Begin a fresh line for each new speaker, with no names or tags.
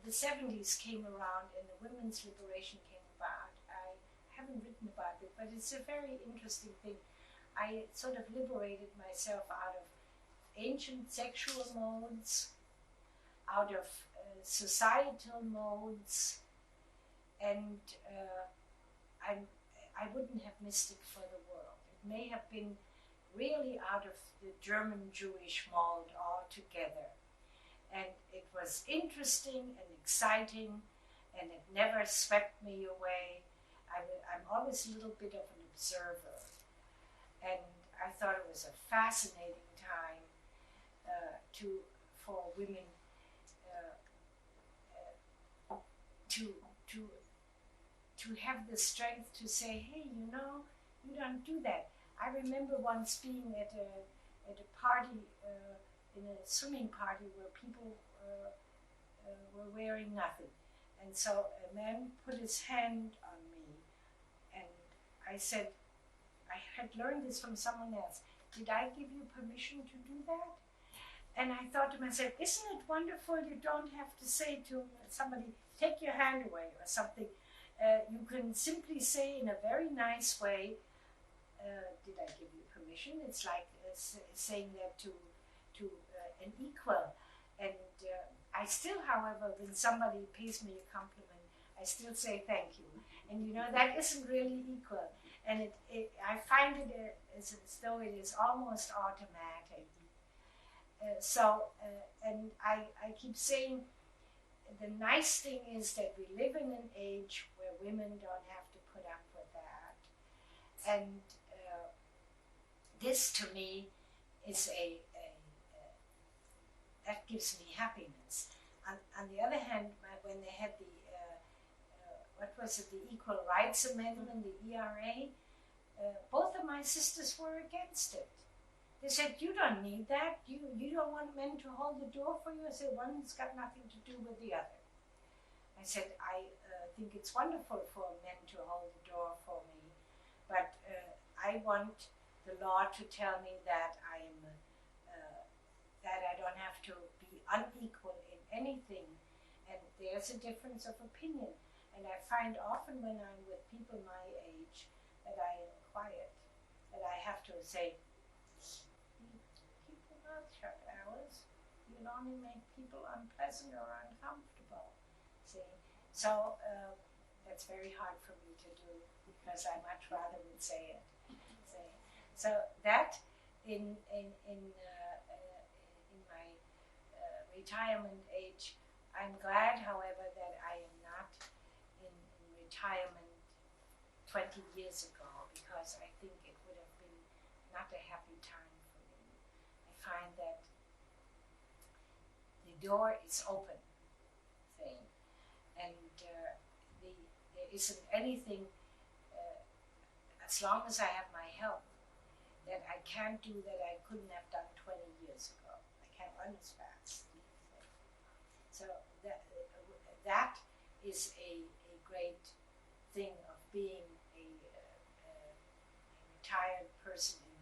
the 70s came around and the women's liberation came about, I haven't written about it, but it's a very interesting thing. I sort of liberated myself out of ancient sexual modes, out of societal modes, and I wouldn't have missed it for the world. It may have been really out of the German Jewish mold altogether. And it was interesting and exciting, and it never swept me away. I'm always a little bit of an observer. And I thought it was a fascinating time for women to have the strength to say, hey, you know, you don't do that. I remember once being at a party, in a swimming party where people were wearing nothing. And so a man put his hand on me, and I said, I had learned this from someone else. Did I give you permission to do that? And I thought to myself, isn't it wonderful? You don't have to say to somebody, take your hand away or something. You can simply say in a very nice way, did I give you permission? It's like saying that to an equal. And I still, however, when somebody pays me a compliment, I still say thank you. And you know, that isn't really equal. And I find it as though it is almost automatic. And I keep saying, the nice thing is that we live in an age where women don't have to put up with that. And this to me is that gives me happiness. On the other hand, when they had the, the Equal Rights Amendment, the ERA, both of my sisters were against it. They said, you don't need that. You don't want men to hold the door for you. I said, one's got nothing to do with the other. I said, I think it's wonderful for men to hold the door for me, but I want the law to tell me that that I don't have to be unequal in anything, and there's a difference of opinion. And I find often when I'm with people my age that I am quiet, that I have to say, keep your mouth shut, Alice. You'll only make people unpleasant or uncomfortable. See? So that's very hard for me to do, because I much rather would say it. See? So that in my retirement age, I'm glad, however, that I am not in retirement 20 years ago, because I think it would have been not a happy time for me. I find that the door is open, thing, and there isn't anything, as long as I have my health, that I can't do that I couldn't have done 20 years ago. I can't run as fast. So that is a great thing of being a retired person in